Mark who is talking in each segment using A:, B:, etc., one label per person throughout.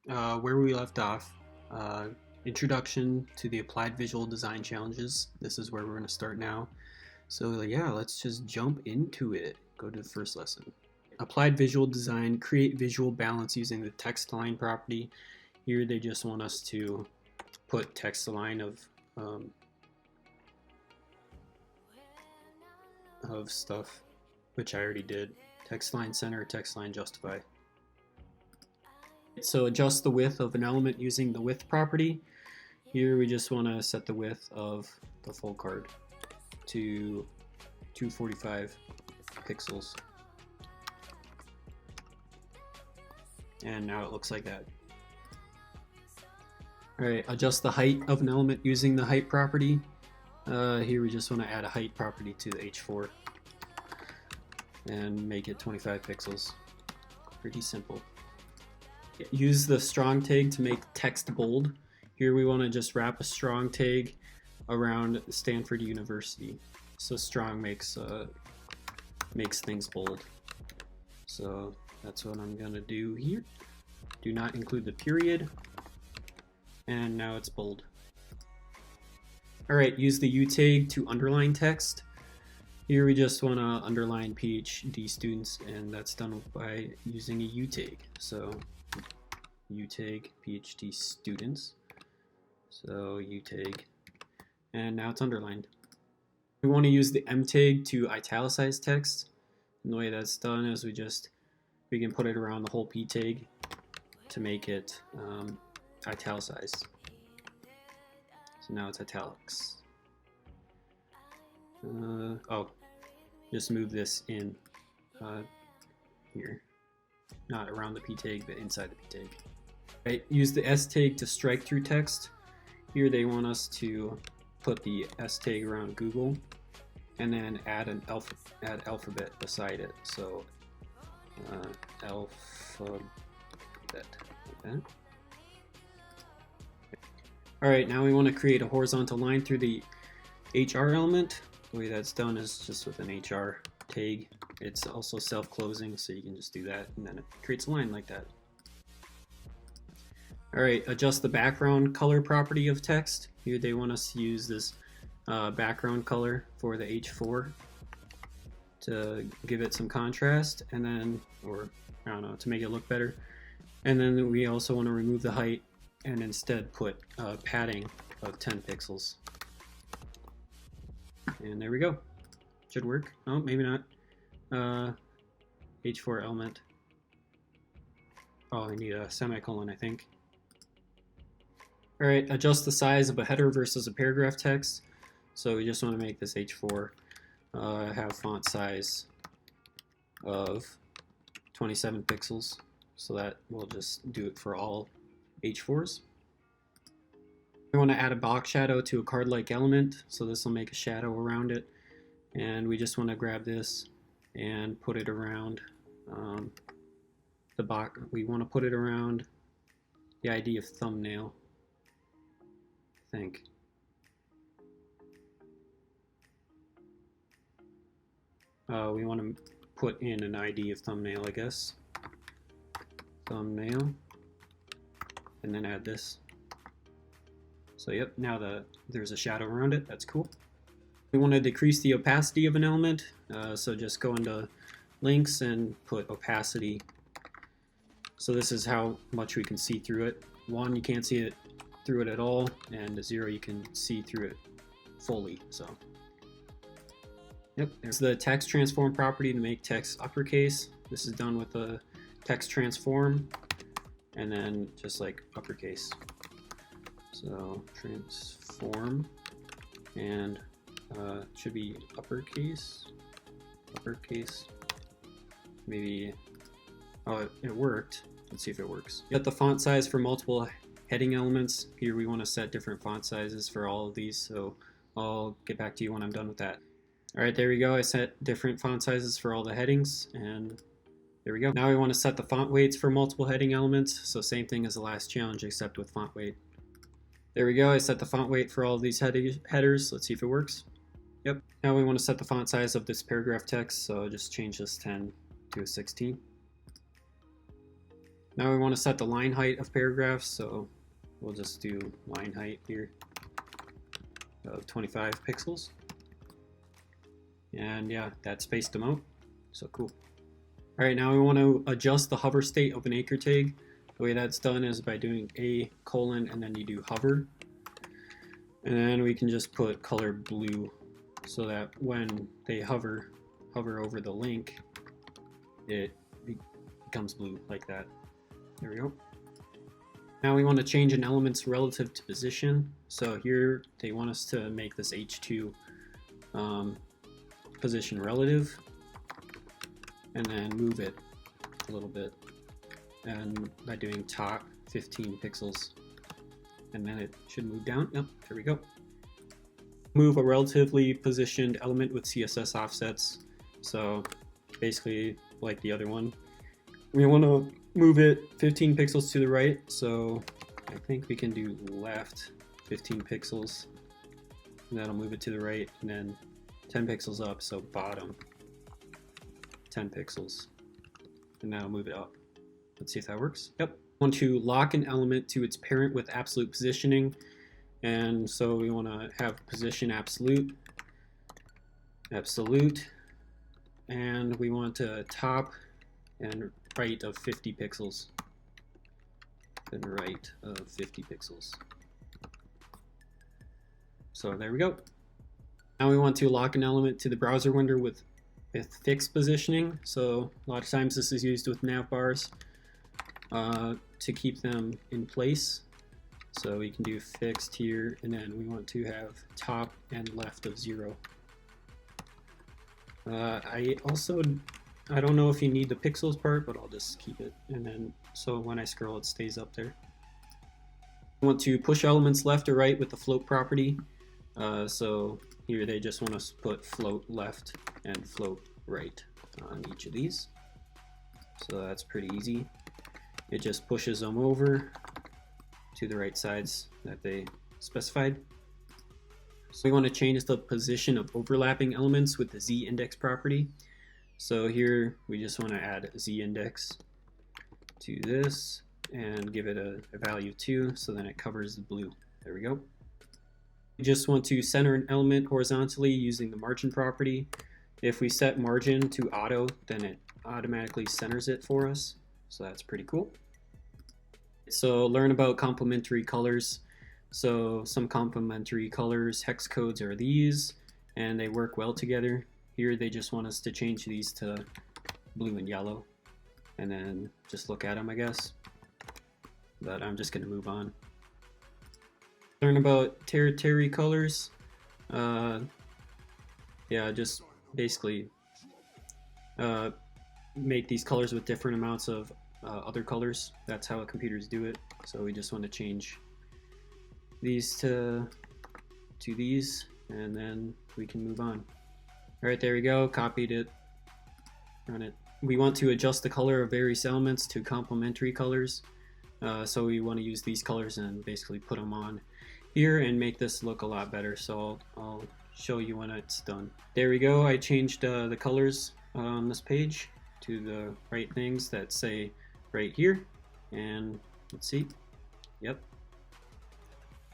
A: Where we left off, uh, introduction to the applied visual design challenges. This is where we're going to start now. So yeah, let's just jump into it. Go to the first lesson. Applied visual design, create visual balance using the text align property. Here they just want us to put text align of stuff, which I already did. Text line center, text line justify. So adjust the width of an element using the width property. Here we just want to set the width of the full card to 245 pixels. And now it looks like that. Alright, adjust the height of an element using the height property. Here we just want to add a height property to the H4 and make it 25 pixels. Pretty simple. Use the strong tag to make text bold. Here we want to just wrap a strong tag around Stanford University. So strong makes things bold. So that's what I'm gonna do here. Do not include the period. And now it's bold. Alright, use the U tag to underline text. Here we just want to underline PhD students, and that's done by using a U tag. So U tag PhD students. So U tag, and now it's underlined. We want to use the M tag to italicize text. And the way that's done is we can put it around the whole P tag to make it italicized. So now it's italics. Just move this in here. Not around the P tag, but inside the P tag. Right, use the S tag to strike through text. Here they want us to put the S tag around Google and then add an alphabet beside it. So alphabet, like that. Alright, now we want to create a horizontal line through the HR element. The way that's done is just with an HR tag. It's also self-closing, so you can just do that, and then it creates a line like that. Alright, adjust the background color property of text. Here they want us to use this background color for the H4 to give it some contrast, and then, or I don't know, to make it look better. And then we also want to remove the height and instead put padding of 10 pixels. And there we go. Should work. Oh, maybe not. H4 element. Oh, I need a semicolon, I think. Alright, adjust the size of a header versus a paragraph text. So we just want to make this H4 have font size of 27 pixels. So that will just do it for all H4s. We want to add a box shadow to a card-like element, so this will make a shadow around it. And we just want to grab this and put it around the box. We want to put it around the ID of thumbnail, I think. We want to put in an ID of thumbnail, I guess. Thumbnail, and then add this. So yep, now there's a shadow around it. That's cool. We want to decrease the opacity of an element, so just go into links and put opacity. So this is how much we can see through it. 1, you can't see it through it at all, and 0, you can see through it fully. So yep, there's the text transform property to make text uppercase. This is done with the text transform, and then just like uppercase. So transform, and it should be uppercase, maybe, oh, it worked. Let's see if it works. Set the font size for multiple heading elements. Here we want to set different font sizes for all of these, so I'll get back to you when I'm done with that. Alright, there we go. I set different font sizes for all the headings, and there we go. Now we want to set the font weights for multiple heading elements, so same thing as the last challenge except with font weight. There we go, I set the font weight for all of these headers. Let's see if it works. Yep. Now we want to set the font size of this paragraph text, so just change this 10 to a 16. Now we want to set the line height of paragraphs, so we'll just do line height here of 25 pixels. And yeah, that spaced them out, so cool. All right, now we want to adjust the hover state of an anchor tag. The way that's done is by doing a colon and then you do hover. And then we can just put color blue so that when they hover over the link, it becomes blue like that. There we go. Now we want to change an element's relative to position. So here they want us to make this H2 position relative and then move it a little bit. And by doing top 15 pixels, and then it should move down. Yep, there we go. Move a relatively positioned element with CSS offsets. So basically like the other one, we want to move it 15 pixels to the right. So I think we can do left 15 pixels and that'll move it to the right, and then 10 pixels up, so bottom 10 pixels, and that'll move it up. Let's see if that works. Yep. Want to lock an element to its parent with absolute positioning, and so we want to have position absolute, and we want to top and right of 50 pixels, and right of 50 pixels. So there we go. Now we want to lock an element to the browser window with fixed positioning. So a lot of times this is used with nav bars to keep them in place. So we can do fixed here, and then we want to have top and left of 0. I don't know if you need the pixels part, but I'll just keep it, and then so when I scroll it stays up there. I want to push elements left or right with the float property. So here they just want us to put float left and float right on each of these. So that's pretty easy. It just pushes them over to the right sides that they specified. So we want to change the position of overlapping elements with the ZIndex property. So here we just want to add ZIndex to this and give it a value 2, so then it covers the blue. There we go. We just want to center an element horizontally using the margin property. If we set margin to auto, then it automatically centers it for us. So that's pretty cool. So learn about complementary colors. So some complementary colors hex codes are these, and they work well together. Here they just want us to change these to blue and yellow, and then just look at them, I guess. But I'm just going to move on. Learn about territory colors. Yeah, just basically make these colors with different amounts of other colors. That's how computers do it. So we just want to change these to these, and then we can move on. All right, there we go. Copied it. Run it. We want to adjust the color of various elements to complementary colors. So we want to use these colors and basically put them on here and make this look a lot better. So I'll show you when it's done. There we go. I changed the colors on this page to the right things that say right here. And let's see. Yep.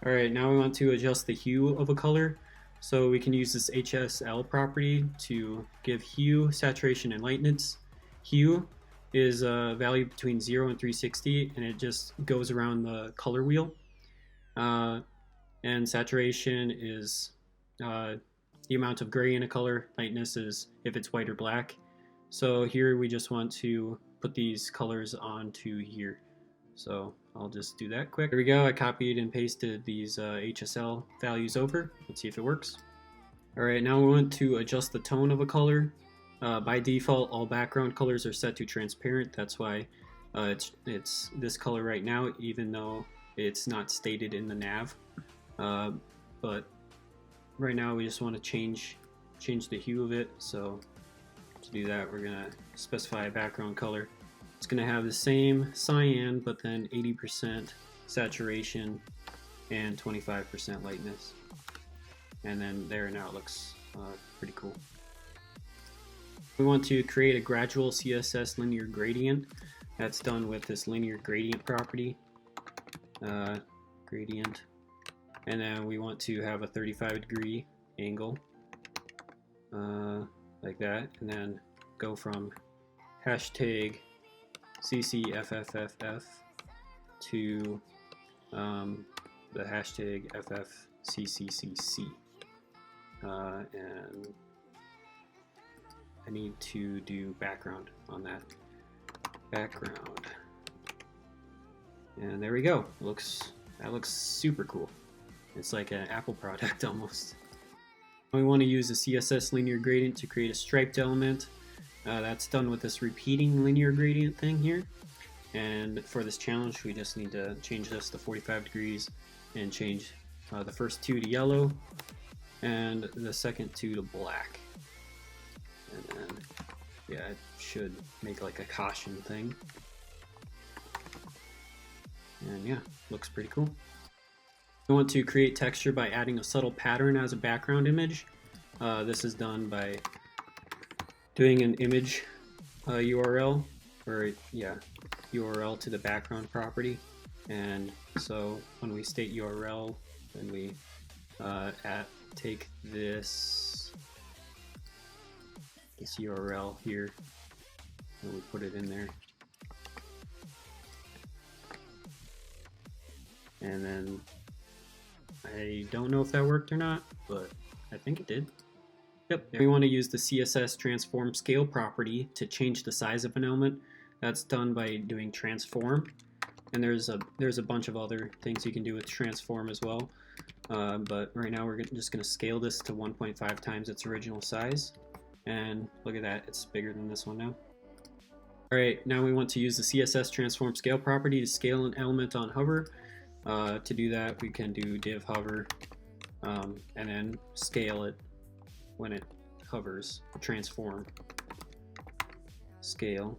A: All right, now we want to adjust the hue of a color. So we can use this HSL property to give hue, saturation, and lightness. Hue is a value between 0 and 360, and it just goes around the color wheel. And saturation is the amount of gray in a color. Lightness is if it's white or black. So here we just want to put these colors onto here. So I'll just do that quick. There we go. I copied and pasted these HSL values over. Let's see if it works. All right, now we want to adjust the tone of a color. By default, all background colors are set to transparent. That's why it's this color right now, even though it's not stated in the nav. But right now we just want to change the hue of it. So to do that, we're gonna specify a background color. It's gonna have the same cyan, but then 80% saturation and 25% lightness. And then there, now it looks pretty cool. We want to create a gradual CSS linear gradient. That's done with this linear gradient property. Gradient. And then we want to have a 35-degree angle. Like that. And then go from hashtag CCFFFF to the hashtag FFCCCC. And I need to do background on that. Background. And there we go. That looks super cool. It's like an Apple product almost. We want to use the CSS linear gradient to create a striped element. That's done with this repeating linear gradient thing here. And for this challenge, we just need to change this to 45 degrees and change the first two to yellow and the second two to black. And then, yeah, it should make like a caution thing. And yeah, looks pretty cool. We want to create texture by adding a subtle pattern as a background image. This is done by doing an image URL, or yeah, URL to the background property. And so when we state URL, then we take this URL here and we put it in there. And then I don't know if that worked or not, but I think it did. Yep. We want to use the CSS transform scale property to change the size of an element. That's done by doing transform. And there's a bunch of other things you can do with transform as well. But right now we're just going to scale this to 1.5 times its original size. And look at that, it's bigger than this one now. Alright, now we want to use the CSS transform scale property to scale an element on hover. To do that, we can do div hover and then scale it when it hovers. Transform scale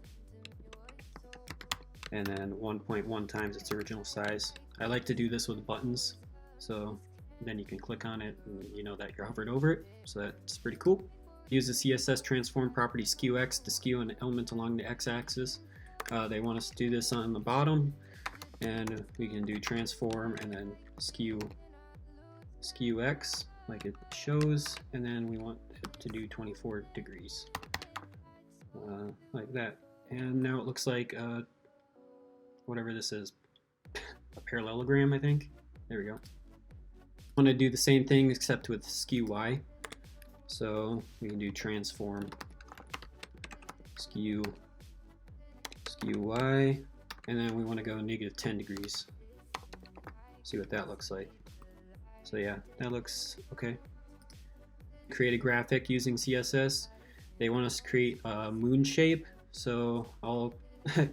A: and then 1.1 times its original size. I like to do this with buttons, so then you can click on it and you know that you're hovered over it, so that's pretty cool. Use the CSS transform property skew x to skew an element along the x-axis. They want us to do this on the bottom, and we can do transform and then skew x like it shows, and then we want it to do 24 degrees like that. And now it looks like whatever this is, a parallelogram, I think. There we go. I want to do the same thing except with skew y. So we can do transform skew y, and then we want to go negative 10 degrees. See what that looks like. So yeah, that looks okay. Create a graphic using CSS. They want us to create a moon shape, so I'll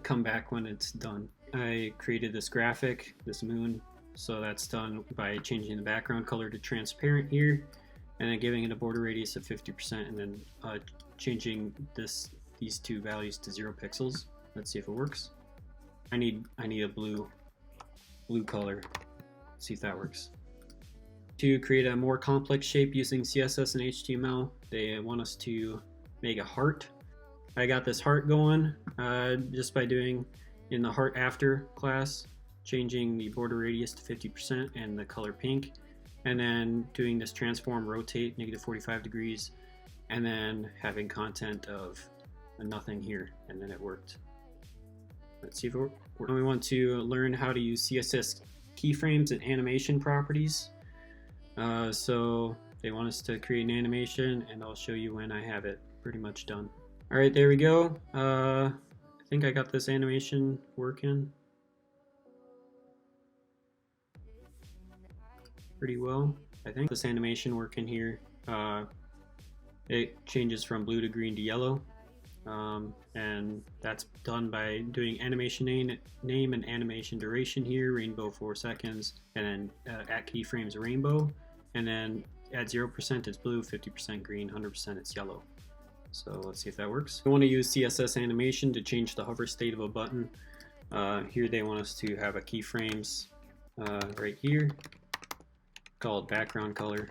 A: come back when it's done. I created this graphic, this moon, so that's done by changing the background color to transparent here, and then giving it a border radius of 50%, and then changing these two values to 0 pixels. Let's see if it works. I need a blue color. Let's see if that works. To create a more complex shape using CSS and HTML, they want us to make a heart. I got this heart going just by doing in the heart after class, changing the border radius to 50% and the color pink, and then doing this transform rotate negative 45 degrees, and then having content of nothing here, and then it worked. Let's see if it worked. We want to learn how to use CSS keyframes and animation properties. So they want us to create an animation, and I'll show you when I have it pretty much done. All right, there we go. I think I got this animation working pretty well. I think this animation working here, it changes from blue to green to yellow, and that's done by doing animation name and animation duration here, rainbow 4 seconds, and then at keyframes rainbow, and then at 0% it's blue, 50% green, 100% it's yellow. So let's see if that works. We want to use CSS animation to change the hover state of a button. Here they want us to have a keyframes right here, called background color,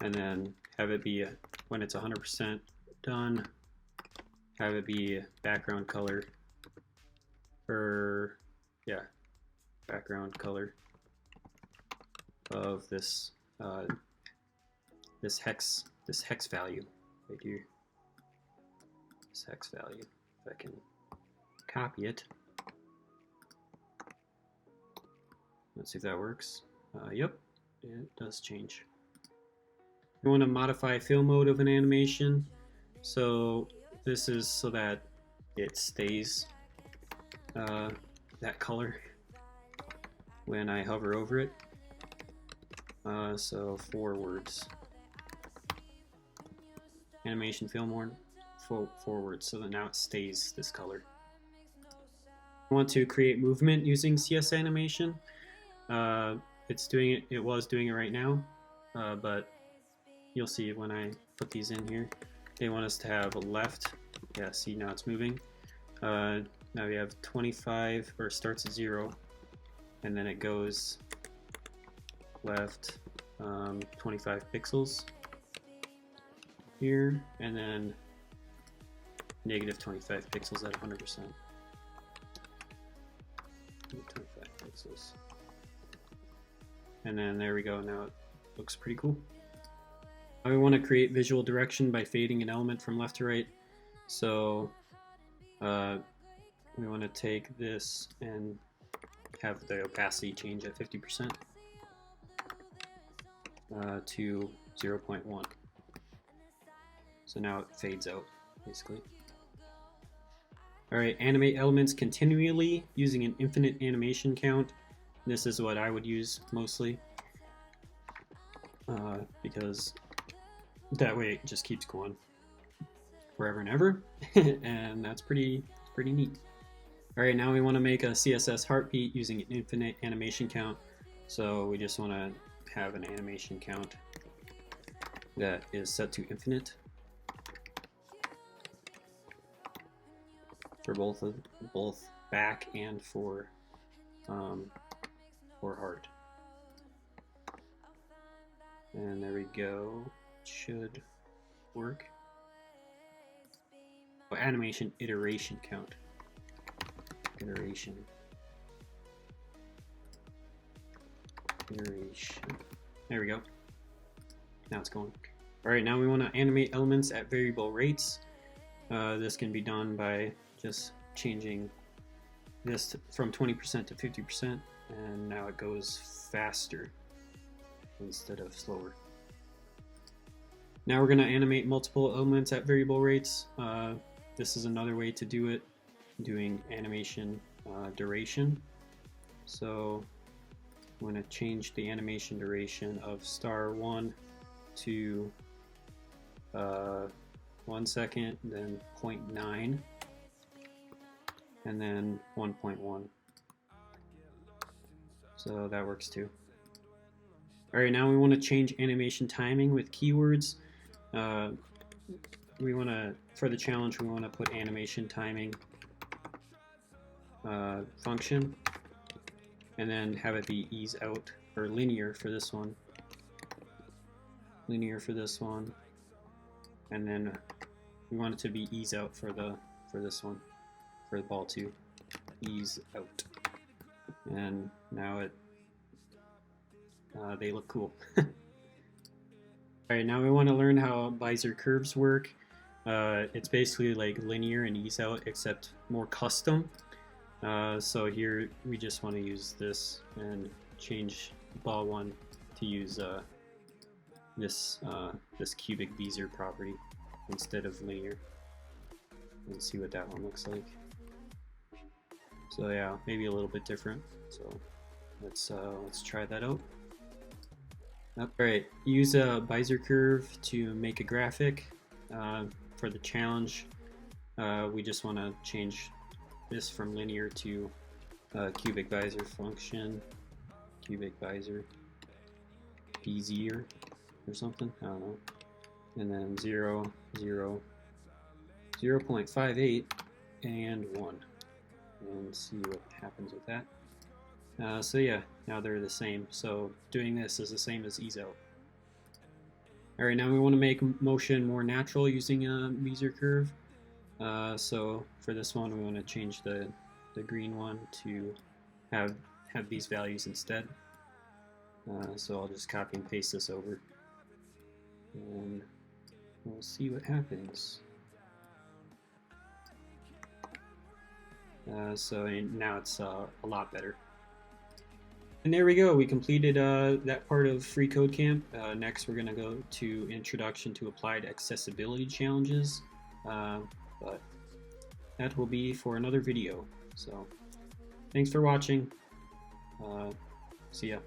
A: and then have it be when it's 100% done, have it be background color, or yeah, background color of this this hex value right here. This hex value. If I can copy it. Let's see if that works. Yep, it does change. We want to modify fill mode of an animation. So this is so that it stays that color when I hover over it. So forwards. Animation fill mode forward, so that now it stays this color. I want to create movement using CSS Animation. It's doing it. It was doing it right now, but you'll see when I put these in here. They want us to have a left. Yeah, see, now it's moving. Now we have 25, or it starts at 0, and then it goes left 25 pixels here, and then negative 25 pixels at 100%. 25 pixels. And then there we go, now it looks pretty cool. Now we want to create visual direction by fading an element from left to right. So we want to take this and have the opacity change at 50% to 0.1. So now it fades out, basically. Alright, animate elements continually using an infinite animation count. This is what I would use mostly, because that way it just keeps going forever and ever, and that's pretty neat. Alright, now we want to make a CSS heartbeat using an infinite animation count. So we just want to have an animation count that is set to infinite for both back and for heart. And there we go. Should work. Oh, animation iteration count. Iteration. There we go. Now it's going. Alright, now we want to animate elements at variable rates. This can be done by just changing this from 20% to 50%, and now it goes faster instead of slower. Now we're going to animate multiple elements at variable rates. This is another way to do it, doing animation duration. So I'm going to change the animation duration of *1 to 1 second, then 0.9, and then 1.1. So that works too. Alright, now we want to change animation timing with keywords. We want to, for the challenge, we want to put animation timing function, and then have it be ease out, or linear for this one. Linear for this one, and then we want it to be ease out for this one, for the ball to ease out. And now it they look cool. Alright, now we want to learn how Visor Curves work. It's basically like linear and ease out, except more custom. So here we just want to use this and change ball 1 to use this cubic Visor property instead of linear, and see what that one looks like. So yeah, maybe a little bit different. So let's try that out. Alright, use a Visor curve to make a graphic. For the challenge, we just want to change this from linear to cubic Visor function, cubic Visor, Bezier or something, I don't know. And then 0, 0, 0.58, and 1. And see what happens with that. So yeah, now they're the same. So doing this is the same as ease out. Alright, now we want to make motion more natural using a Visor curve. So for this one, we want to change the green one to have these values instead. So I'll just copy and paste this over, and we'll see what happens. So now it's a lot better. And there we go, we completed that part of FreeCodeCamp. Next we're going to go to Introduction to Applied Accessibility Challenges, but that will be for another video. So thanks for watching. See ya.